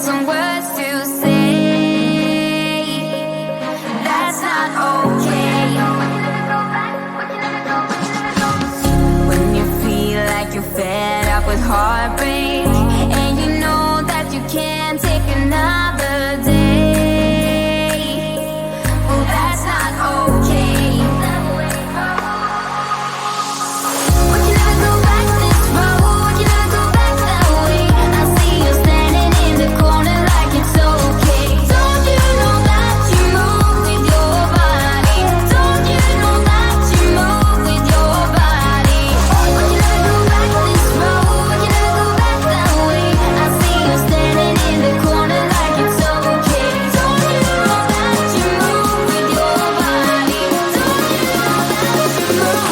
some words to say. That's not okay. When you feel like you're fed up with heartbreak, and you know that you can't take another day, well, that's not okay. We can never go back this road, we can never go back that way. I see you standing in the corner like it's okay. Don't you know that you move with your body? Don't you know that you move with your body? We can never go back this road, we can never go back that way. I see you standing in the corner like it's okay. Don't you know that you move with your body? Don't you know that you move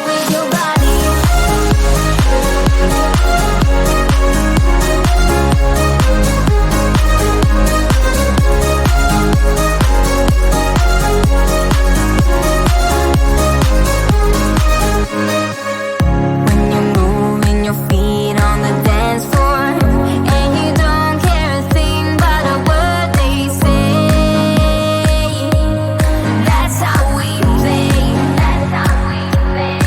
with your body? When you're moving your feet on the dance floor, and you don't care a thing about a word they say, that's how we play. That's how we play.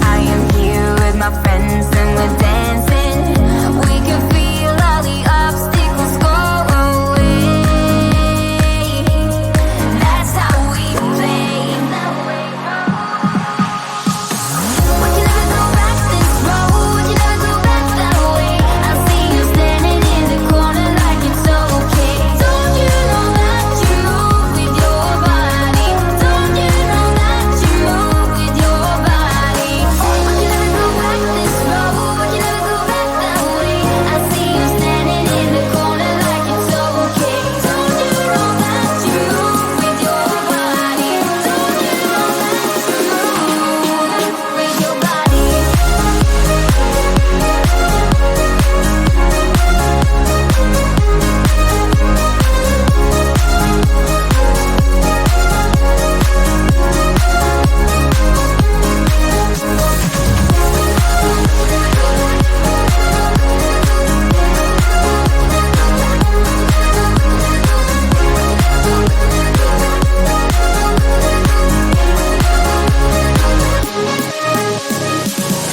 I am here with my friends and we're dancing. We can feel all the obstacles go away. That's how we play. We can never go back this road, we can never go back that way. I see you standing in the corner like it's okay. Don't you know that you move with your body? Don't you know that you move with your body? We can never go back this road, we can never go back that way. I see you standing in the corner like it's okay. Don't you know that you move with your body? Don't you know that you move with your body?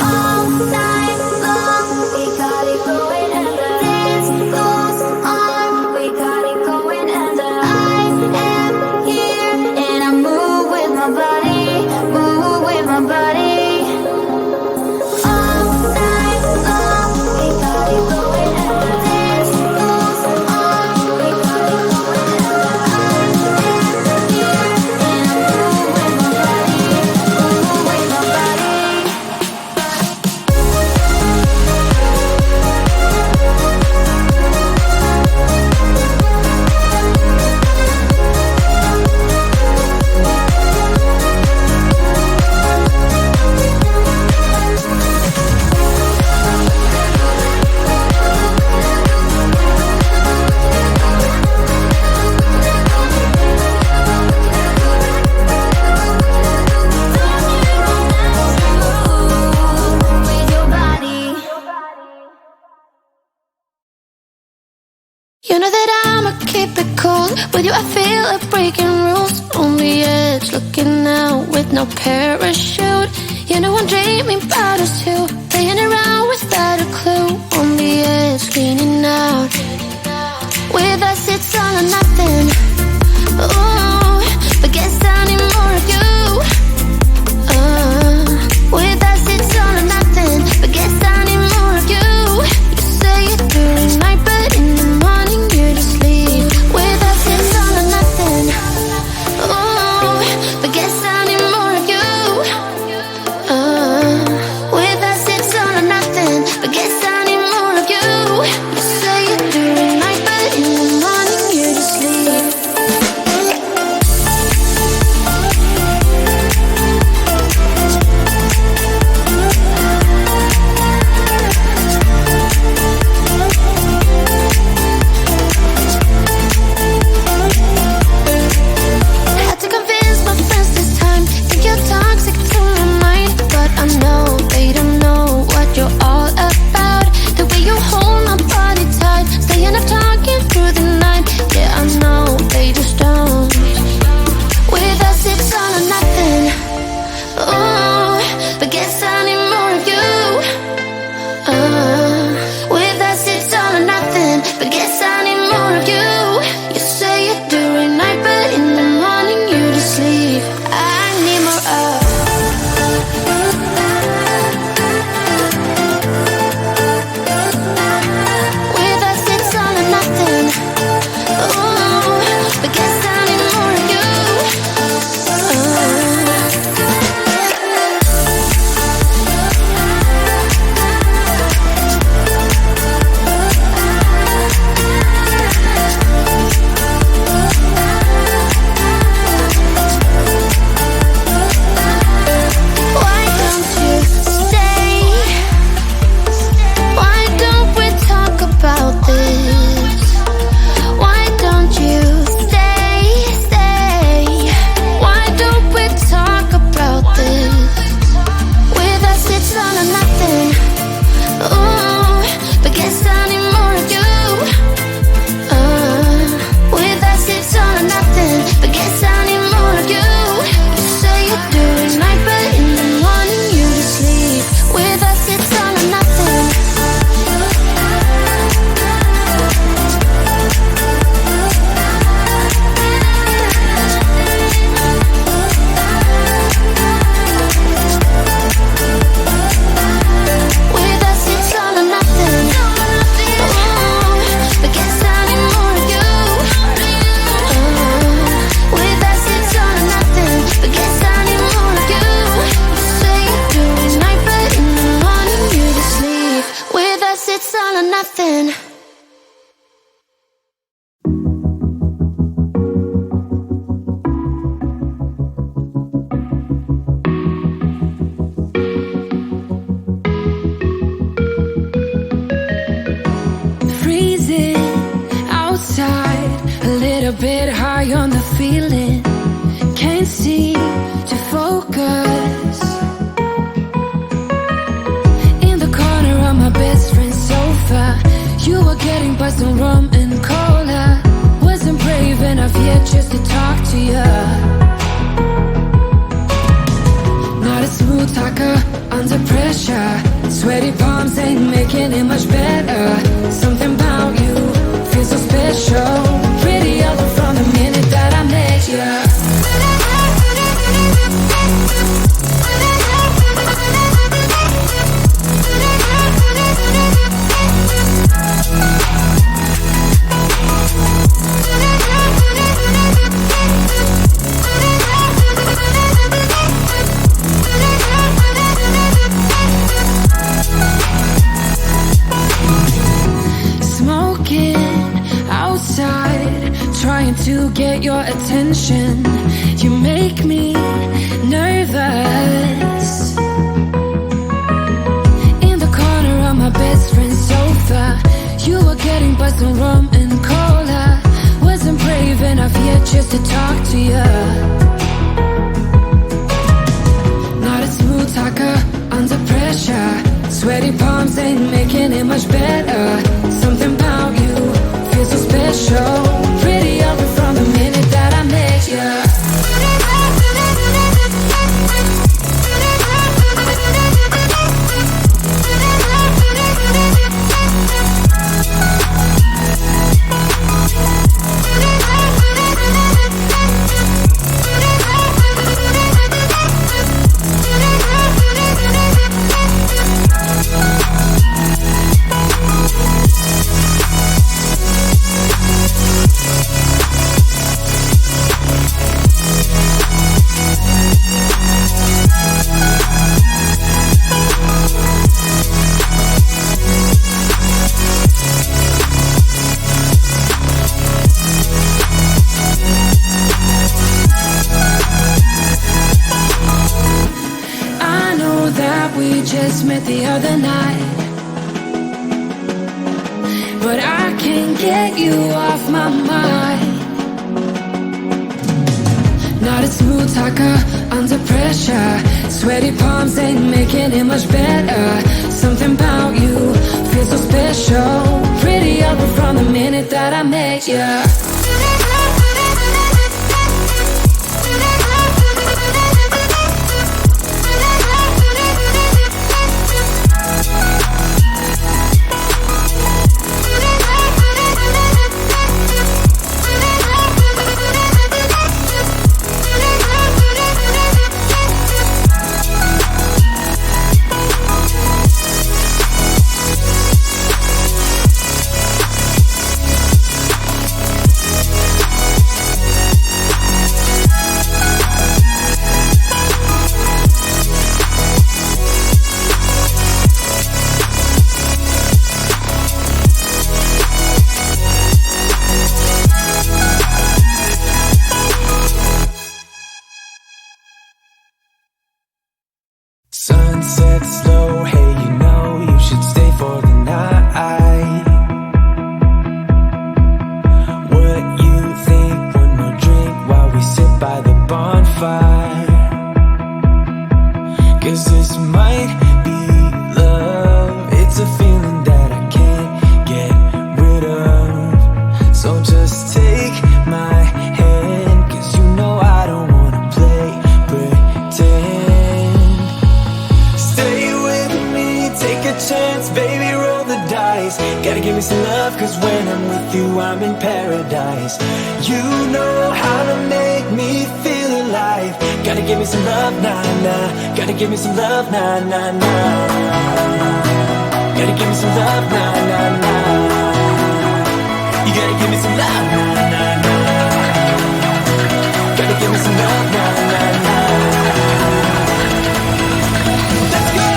All night long, we got it going, and the dance goes on. We got it going, and I am here, and I move with my body, move with my body. All night long, we got it going, and the dance goes on. We got it going, and I am here, and I move with my body, move with my body. You know that I'ma keep it cool. With you I feel like breaking rules. On the edge, looking out with no parachute. You know I'm dreaming about us two, playing around without a clue. On the edge, leaning out. With us it's all or nothing. Ooh, but guess I need more of you. With us it's all or nothing, but guess I need more of you. You say it during night, but in the morning you just leave. With us it's all or nothing. Ooh, but guess I need more of you. With us it's all or nothing, but guess it's all or nothing. Freezing outside, a little bit high on the feeling. Can't seem to focus. In the corner of my best friend's sofa, you were getting buzzed on rum and cola. Wasn't brave enough yet just to talk to you. Not a smooth talker under pressure. Sweaty palms ain't making it much better. Something about you feels so special. Pretty other from the minute that I met you. Trying to get your attention. You make me nervous. In the corner of my best friend's sofa, you were getting buzzed on rum and cola. Wasn't brave enough yet just to talk to you. Not a smooth talker under pressure. Sweaty palms ain't making it much better. Something about you feels so special. Pretty other from the minute that I met you. Just met the other night, but I can't get you off my mind. Not a smooth talker under pressure. Sweaty palms ain't making it much better. Something about you feels so special. Pretty other from the minute that I met you. Sunset slow, hey, you know you should stay for the night. What you think? One more drink while we sit by the bonfire. 'Cause this might be love. It's a feeling that I can't get rid of. So just take my hand, 'cause you know I don't wanna play pretend. Stay with me, take a chance, baby, roll the dice. Gotta give me some love, 'cause when I'm with you, I'm in paradise. You know how to make me feel alive. Gotta give me some love, nah, nah. Gotta give me some love, nah, nah, nah. Gotta give me some love, nah, nah, nah. You gotta give me some love, nah, nah, nah. Gotta give me some love, nah, nah, nah. Let's go!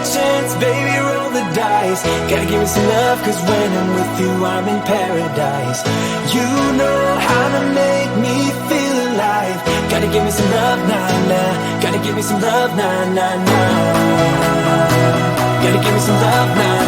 chance, baby, roll the dice. Gotta give me some love, cause when I'm with you, I'm in paradise. You know how to make me feel alive. Gotta give me some love, nah, nah. Gotta give me some love, nah, nah, nah. Gotta give me some love, nah.